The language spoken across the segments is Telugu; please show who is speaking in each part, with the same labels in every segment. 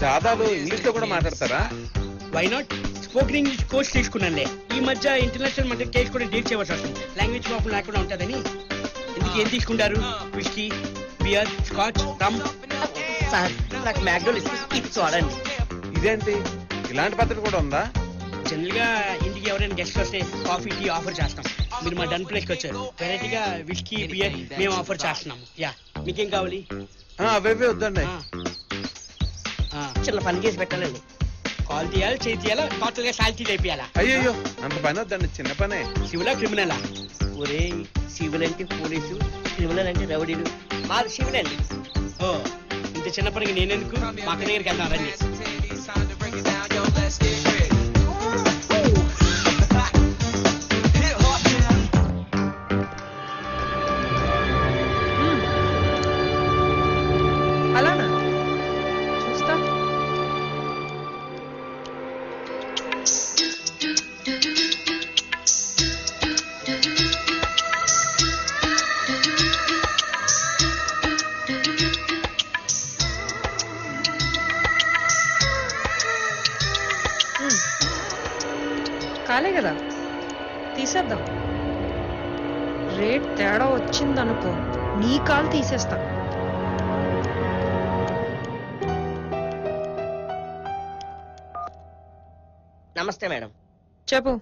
Speaker 1: చాదాలు ఇంగ్లీష్ లో కూడా మాట్లాడతారా?
Speaker 2: Why not? Spoken English course తీసుకున్నానులే. ఈ మధ్య ఇంటర్నేషనల్ మధ్య కేసు కూడా డీల్ చేయవలసి వస్తుంది. లాంగ్వేజ్ ప్రాబ్లం లేకుండా ఉంటుందని. ఎందుకు ఏం తీసుకుంటారు? విస్కీ, బియర్, స్కాచ్, రమ్?
Speaker 3: సార్ నాకు మ్యాక్డోల్ చూడండి.
Speaker 1: ఇదేంటి ఇలాంటి పద్ధతి కూడా ఉందా?
Speaker 2: జనరల్ గా ఇంటికి ఎవరైనా గెస్ట్ వస్తే కాఫీ, టీ ఆఫర్ చేస్తాం. మీరు మా డన్ ప్లేస్ కి వచ్చారు. వెరైటీగా విస్కీ, బియర్ మేము ఆఫర్ చేస్తున్నాము. యా, మీకేం కావాలి?
Speaker 1: అవే వద్దండి.
Speaker 3: చిన్న పని చేసి పెట్టాలండి.
Speaker 2: కాల్ తీయాలి, చేయి తీయాలా, టోటల్ గా సాల్తీ అయిపోయాలా?
Speaker 1: అయ్యో అంత పని వద్దండి, చిన్న పనే.
Speaker 2: సివిలా క్రిమినలా?
Speaker 3: ఒరే, సివిల్ అంటే పోలీసు, క్రిమినల్ అంటే రౌడీలు. మాది సివిల్ అండి.
Speaker 2: ఓ, ఇంత చిన్న పనికి నేనెందుకు? మా అక్క దగ్గరికి వెళ్దాం రండి.
Speaker 4: అలానా? చూస్తా. కాలే కదా, తీసేద్దాం. రేట్ తేడా వచ్చిందనుకో, నీ కాలు తీసేస్తా.
Speaker 3: నమస్తే మేడం.
Speaker 4: చెప్పు.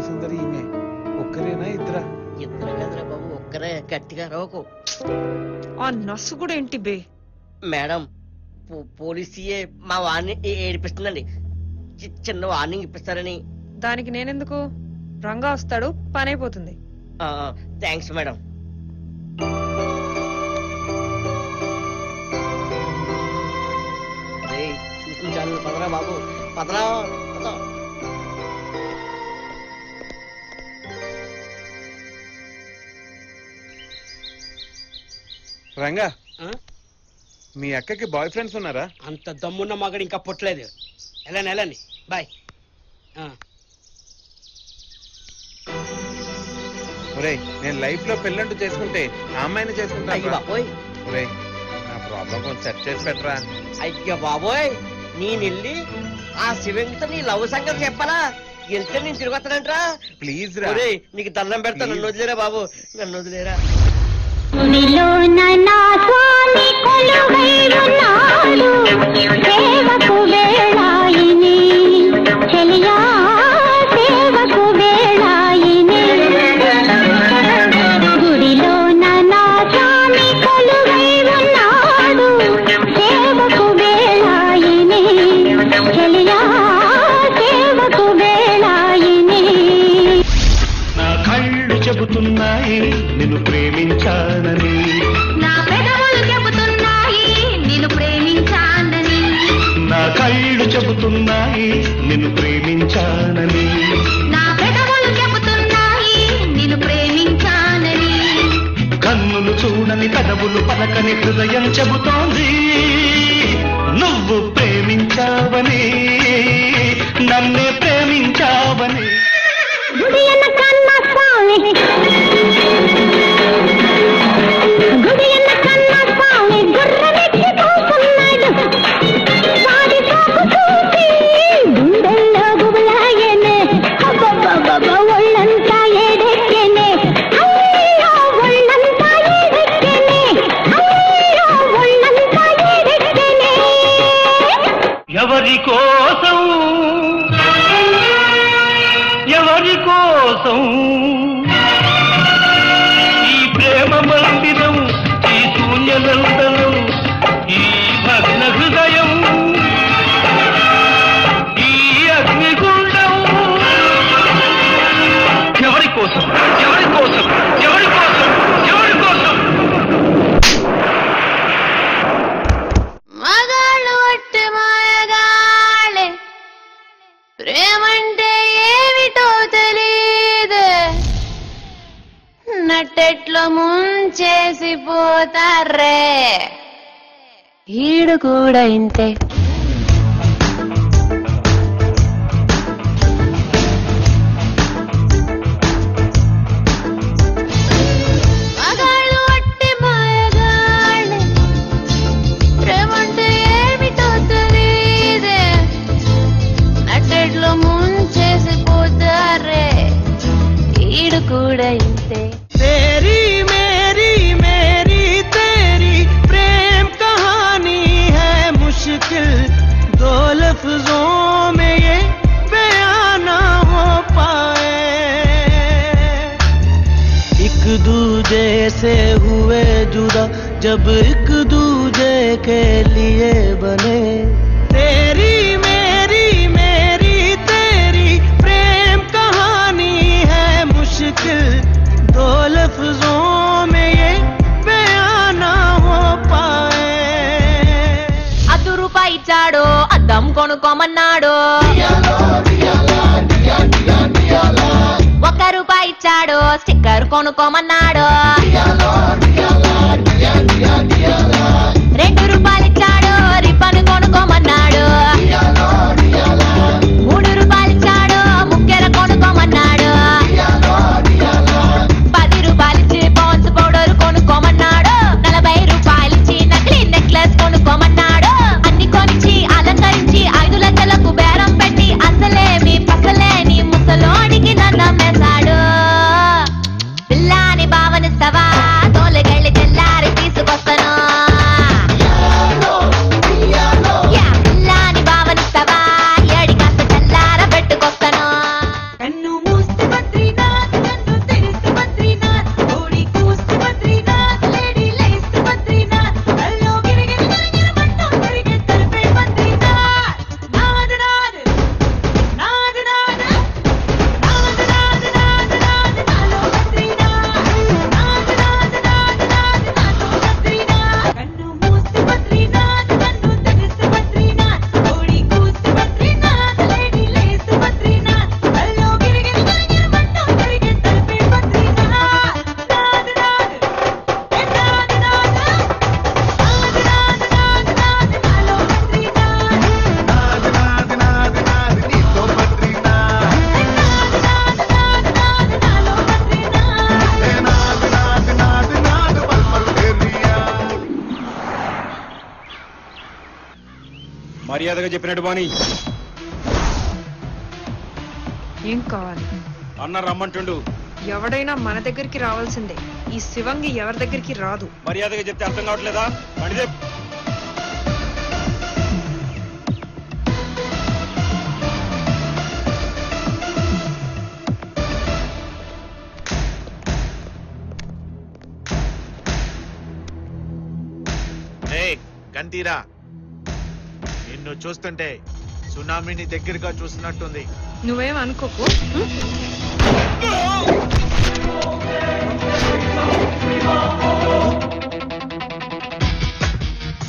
Speaker 1: సుందరి ఈమె ఒక్కరేనా ఇద్దరా?
Speaker 3: ఇద్దరు కదరా బాబు, ఒక్కరే. గట్టిగా రోకు.
Speaker 4: ఆ నస్సు కూడా ఏంటి బే?
Speaker 3: మేడం, పోలీసీయే మా వాడిని ఏడిపిస్తుందండి. చిన్న వార్నింగ్ ఇప్పిస్తారని.
Speaker 4: దానికి నేనెందుకు? రంగా వస్తాడు, పని అయిపోతుంది.
Speaker 3: Thanks madam. చూసించాను. పదరా బాబు, పదరా.
Speaker 1: రంగా, మీ అక్కకి బాయ్ ఫ్రెండ్స్ ఉన్నారా?
Speaker 2: అంత దమ్మున్న మగడు ఇంకా పుట్టలేదు. వెళ్ళండి, బాయ్.
Speaker 1: ఒరేయ్, నేను లైఫ్ లో పెళ్ళంటూ చేసుకుంటే ఆ అమ్మాయిని చేసుకుంటా.
Speaker 3: అయ్యో బాబోయ్,
Speaker 1: నా ప్రాబ్లం కొంచెం సెట్ చేసి పెట్టరా.
Speaker 3: అయ్యో బాబోయ్, నేనెళ్ళి ఆ శివంగితో నీ లవ్ సంగతి చెప్పాలా? వెళ్తే నేను తిరిగి వస్తానంటరా.
Speaker 1: ప్లీజ్ రా.
Speaker 3: నీకు దండం పెడతా, నన్ను వదిలేరా బాబు, నన్ను వదిలేరా.
Speaker 5: నా కళ్ళు చెబుతున్నాయి నిన్ను ప్రేమించానని, నా పెదవులు చెబుతున్నాయి నిన్ను ప్రేమించానని, నా కళ్ళు చెబుతున్నాయి నిన్ను ప్రేమించానని, నా పెదవులు చెబుతున్నాయి నిన్ను ప్రేమించానని, కన్నులు చూడని పెదవులు పలకని హృదయం చెబుతోంది నువ్వు ప్రేమించావని, నన్నే ప్రేమించావని. ఎవరి కోసం ఈ ప్రేమ మందిరం, ఈ శూన్యనందనం, ఈ భగ్న హృదయం, ఈ అగ్నిగుండం, ఎవరి కోసం? ఎవరి కోసం? ఎవరి కోసం? ఎవరి కోసం?
Speaker 6: మగాళ్ళు వట్టి మాయగాళ్ళే, ప్రేమంటే ఏమిటో తెలీదు, నట్టెట్లో ముంచేసి పోతారే, ఈడు కూడా ఇంతే. కూడా ఇంతే
Speaker 7: तेरी मेरी मेरी तेरी प्रेम कहानी है मुश्किल दो लफ्जों में ये बयां ना हो पाए एक दूजे से हुए जुदा जब एक दूजे के लिए बने तेरी मेरी मेरी तेरी प्रेम कहानी है मुश्किल दो लफ्जों में ये बयां ना हो पाए
Speaker 6: అద్దు రూపాయి ఇచ్చాడో అద్దం కొనుక్కోమన్నాడో ₹1 ఇచ్చాడో స్టిక్కర్ కొనుక్కోమన్నాడో ₹2 ఇచ్చాడో రిబ్బన్ కొనుక్కోమన్నాడు ₹3 ఇచ్చాడో ముక్కెర కొనుక్కోమన్నాడు ₹10 ఇచ్చి పాన్స్ పౌడర్ కొనుక్కోమన్నాడు ₹40 ఇచ్చి నకిలీ నెక్లెస్ కొనుక్కోమన్నాడు అన్ని కొనిచ్చి అలంకరించి 5 లక్షలకు బేరం పెట్టి అసలేమి పసలేని ముసలోడికి నన్నమ్మేశాడు పిల్లాని భావనిస్తావా తోలగళ్ళి తెల్లారి తీసుకొస్తాను పిల్లాని భావనిస్తావా ఏడి కాస్త తెల్లార పెట్టుకొస్తాను కన్ను మూస్తే బద్రీనాథ్ కన్ను తెరిస్తే బద్రీనాథ్ కోడి కూస్తే బద్రీనాథ్ లేడీ లేస్తే బద్రీనాథ్ అల్లో గిరిగిరి గిరిగిరి మంటూ తిరిగే తలపే బద్రీనాథ్ నాద్ నాద్ నాద్ నాద్ నాద్ నాద్ నాద్ నాద్ నాలో బద్రీనాథ్ నాద్ నాద్ నాద్ నాద్ నాలో బద్రీనాథ్ కన్ను మూస్తే బద్రీనాథ్ కన్ను తెరిస్తే బద్రీనాథ్ కోడి కూస్తే బద్రీనాథ్ లేడీ లేస్తే బద్రీనాథ్ అల్లో గిరిగిరి గిరిగిరి మంటూ తిరిగే తలపే బద్రీనాథ్ నాద్ నాద్ నాద్ నాద్ నాద్ నాద్ నాద్ నాలో
Speaker 1: మర్యాదగా చెప్పినట్టు బాని
Speaker 4: ఏం కావాలి?
Speaker 1: అన్న రమ్మంటుండు.
Speaker 4: ఎవడైనా మన దగ్గరికి రావాల్సిందే. ఈ శివంగి ఎవరి దగ్గరికి రాదు.
Speaker 1: మర్యాదగా చెప్తే అర్థం కావట్లేదా? బండిదే.
Speaker 8: గంతీరా నిన్ను చూస్తుంటే సునామీని దగ్గరగా చూసినట్టుంది.
Speaker 4: నువ్వేం అనుకోకు.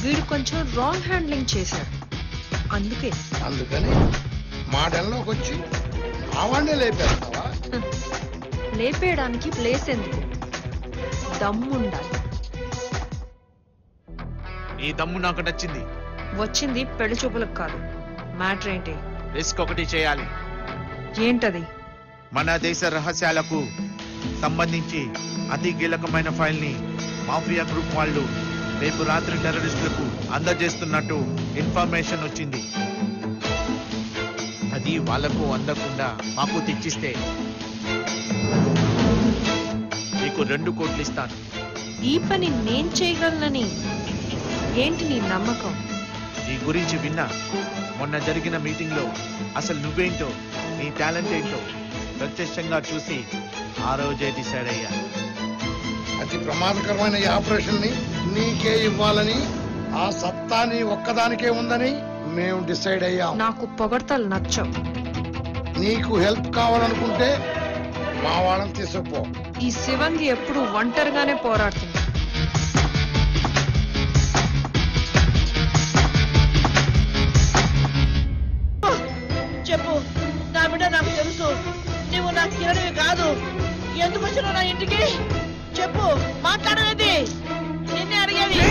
Speaker 4: వీడు కొంచెం రాంగ్ హ్యాండ్లింగ్ చేశాడు. అందుకని
Speaker 9: మాటల్లోకి వచ్చి ఆవాడే లేపేస్తావా?
Speaker 4: లేపేయడానికి ప్లేస్ ఎందుకు? దమ్ముండాలి.
Speaker 8: ఈ దమ్ము నాకు నచ్చింది.
Speaker 4: వచ్చింది పెళ్లి చూపులకు కాదు. మ్యాటర్ ఏంటి?
Speaker 8: రిస్క్ ఒకటి చేయాలి.
Speaker 4: ఏంటది?
Speaker 8: మన దేశ రహస్యాలకు సంబంధించి అతి కీలకమైన ఫైల్ ని మాఫియా గ్రూప్ వాళ్ళు రేపు రాత్రి టెర్రరిస్టులకు అందజేస్తున్నట్టు ఇన్ఫర్మేషన్ వచ్చింది. అది వాళ్లకు అందకుండా మాకు తెచ్చిస్తే నీకు 2 కోట్లు ఇస్తాను.
Speaker 4: ఈ పని నేను చేయగలనని ఏంటి నీ నమ్మకం?
Speaker 8: నీ గురించి విన్నా. మొన్న జరిగిన మీటింగ్ లో అసలు నువ్వేంటో నీ టాలెంట్ ఏంటో ప్రత్యక్షంగా చూసి ఆ రోజే డిసైడ్ అయ్యా.
Speaker 9: అతి ప్రమాదకరమైన ఈ ఆపరేషన్ ని నీకే ఇవ్వాలని, ఆ సత్తా నీ ఒక్కదానికే ఉందని మేము డిసైడ్ అయ్యాం.
Speaker 4: నాకు పొగడ్తలు నచ్చవు.
Speaker 9: నీకు హెల్ప్ కావాలనుకుంటే మా వాళ్ళని తీసుకుపో.
Speaker 4: ఈ శివంగి ఎప్పుడు ఒంటరిగానే పోరాడుతుంది.
Speaker 3: చెప్పు, నా బిడ్డ నాకు తెలుసు. నువ్వు నా కిరణి కాదు. ఎందుకు వచ్చినావు నా ఇంటికి? చెప్పు, మాట్లాడేది నిన్నే అడిగేది.